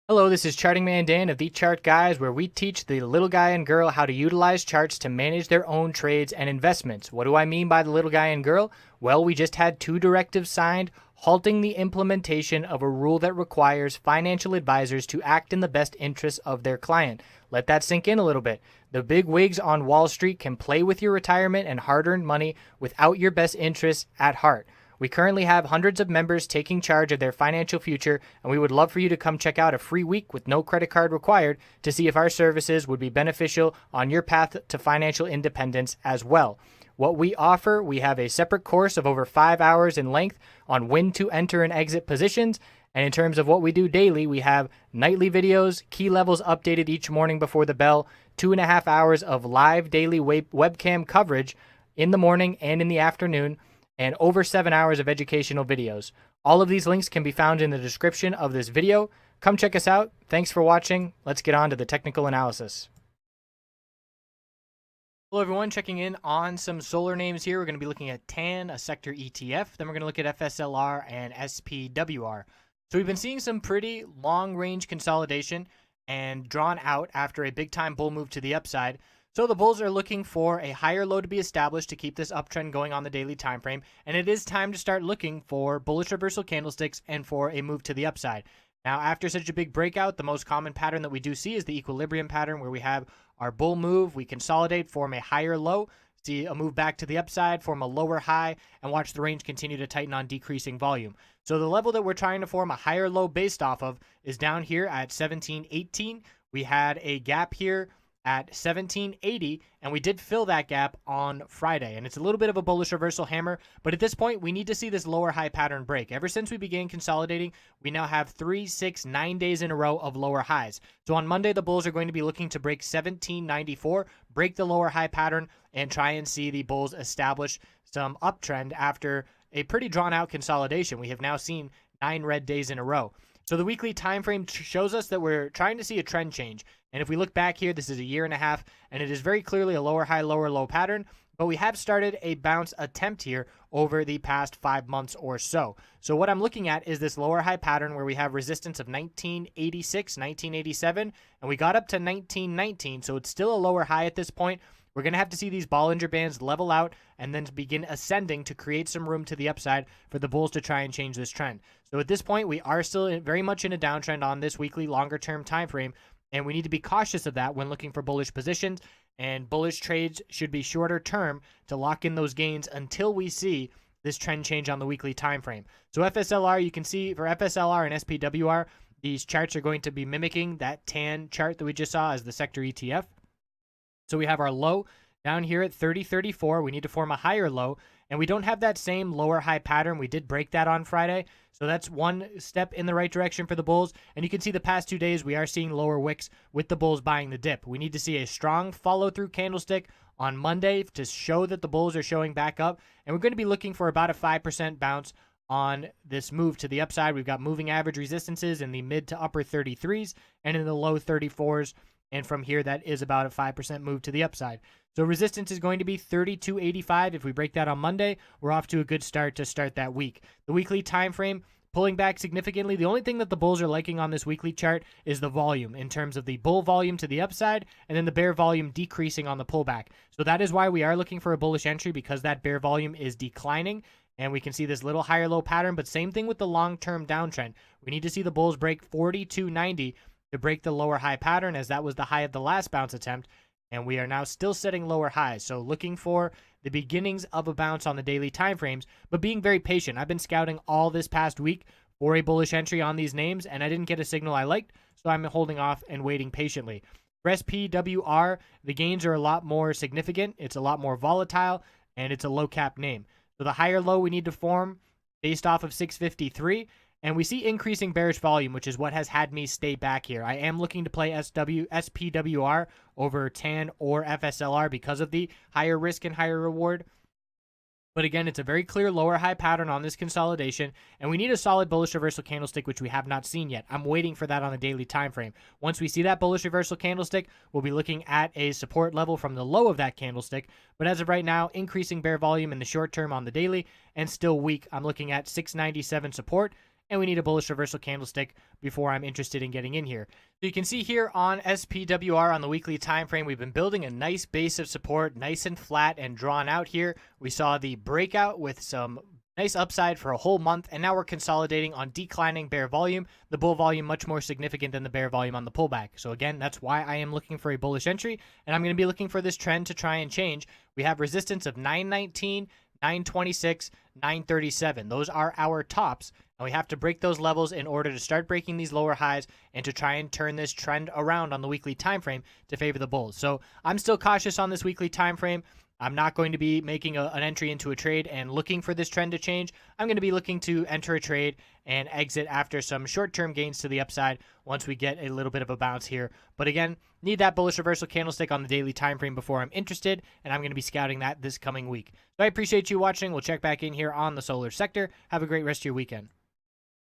Hello, this is Charting Man Dan of TheChartGuys, where we teach the little guy and girl how to utilize charts to manage their own trades and investments. What do I mean by the little guy and girl? Well, we just had two directives signed halting the implementation of a rule that requires financial advisors to act in the best interests of their client. Let that sink in a little bit. The big wigs on Wall Street can play with your retirement and hard-earned money without your best interests at heart. We currently have hundreds of members taking charge of their financial future, and we would love for you to come check out a free week with no credit card required to see if our services would be beneficial on your path to financial independence as well. What we offer, we have a separate course of over 5 hours in length on when to enter and exit positions. And in terms of what we do daily, we have nightly videos, key levels updated each morning before the bell, 2.5 hours of live daily webcam coverage in the morning and in the afternoon, and over 7 hours of educational videos. All of these links can be found in the description of this video. Come check us out. Thanks for watching. Let's get on to the technical analysis. Hello everyone, checking in on some solar names here. We're going to be looking at TAN, a sector ETF. Then we're going to look at FSLR and SPWR. So we've been seeing some pretty long-range consolidation and drawn out after a big-time bull move to the upside. So the bulls are looking for a higher low to be established to keep this uptrend going on the daily time frame, and it is time to start looking for bullish reversal candlesticks and for a move to the upside. Now, after such a big breakout, the most common pattern that we do see is the equilibrium pattern, where we have our bull move, we consolidate, form a higher low, see a move back to the upside, form a lower high, and watch the range continue to tighten on decreasing volume. So the level that we're trying to form a higher low based off of is down here at 1718. We had a gap here at 1780, and we did fill that gap on Friday, and it's a little bit of a bullish reversal hammer, but at this point we need to see this lower high pattern break. Ever since we began consolidating, we now have 3, 6, 9 days in a row of lower highs. So on Monday, the bulls are going to be looking to break 1794, break the lower high pattern, and try and see the bulls establish some uptrend after a pretty drawn out consolidation. We have now seen 9 red days in a row. So the weekly time frame shows us that we're trying to see a trend change. And if we look back here, this is a year and a half, and it is very clearly a lower high, lower low pattern. But we have started a bounce attempt here over the past 5 months or so. So what I'm looking at is this lower high pattern where we have resistance of 1986, 1987, and we got up to 1919. So it's still a lower high at this point. We're going to have to see these Bollinger Bands level out and then begin ascending to create some room to the upside for the bulls to try and change this trend. So at this point, we are still very much in a downtrend on this weekly longer-term time frame, and we need to be cautious of that when looking for bullish positions, and bullish trades should be shorter term to lock in those gains until we see this trend change on the weekly time frame. So FSLR, you can see for FSLR and SPWR, these charts are going to be mimicking that TAN chart that we just saw as the sector ETF. So we have our low down here at 3034. We need to form a higher low, and we don't have that same lower high pattern. We did break that on Friday. So that's one step in the right direction for the bulls. And you can see the past 2 days, we are seeing lower wicks with the bulls buying the dip. We need to see a strong follow-through candlestick on Monday to show that the bulls are showing back up. And we're going to be looking for about a 5% bounce on this move to the upside. We've got moving average resistances in the mid to upper 33s and in the low 34s. And from here, that is about a 5% move to the upside. So resistance is going to be 32.85. If we break that on Monday, we're off to a good start to start that week. The weekly time frame pulling back significantly. The only thing that the bulls are liking on this weekly chart is the volume in terms of the bull volume to the upside and then the bear volume decreasing on the pullback. So that is why we are looking for a bullish entry, because that bear volume is declining. And we can see this little higher low pattern, but same thing with the long-term downtrend. We need to see the bulls break 42.90 to break the lower high pattern, as that was the high of the last bounce attempt, and we are now still setting lower highs. So looking for the beginnings of a bounce on the daily time frames, but being very patient. I've been scouting all this past week for a bullish entry on these names, and I didn't get a signal I liked, so I'm holding off and waiting patiently. For SPWR, the gains are a lot more significant, it's a lot more volatile, and it's a low cap name. So the higher low we need to form based off of 653, and we see increasing bearish volume, which is what has had me stay back here. I am looking to play SPWR over TAN or FSLR because of the higher risk and higher reward. But again, it's a very clear lower high pattern on this consolidation, and we need a solid bullish reversal candlestick, which we have not seen yet. I'm waiting for that on the daily time frame. Once we see that bullish reversal candlestick, we'll be looking at a support level from the low of that candlestick. But as of right now, increasing bear volume in the short term on the daily and still weak. I'm looking at 697 support and we need a bullish reversal candlestick before I'm interested in getting in here. So you can see here on SPWR on the weekly time frame, we've been building a nice base of support, nice and flat and drawn out here. We saw the breakout with some nice upside for a whole month, and now we're consolidating on declining bear volume. The bull volume much more significant than the bear volume on the pullback. So again, that's why I am looking for a bullish entry, and I'm going to be looking for this trend to try and change. We have resistance of 919, 926, 937. Those are our tops, and we have to break those levels in order to start breaking these lower highs and to try and turn this trend around on the weekly time frame to favor the bulls. So I'm still cautious on this weekly time frame. I'm not going to be making an entry into a trade and looking for this trend to change. I'm going to be looking to enter a trade and exit after some short-term gains to the upside once we get a little bit of a bounce here. But again, need that bullish reversal candlestick on the daily time frame before I'm interested, and I'm going to be scouting that this coming week. So I appreciate you watching. We'll check back in here on the solar sector. Have a great rest of your weekend.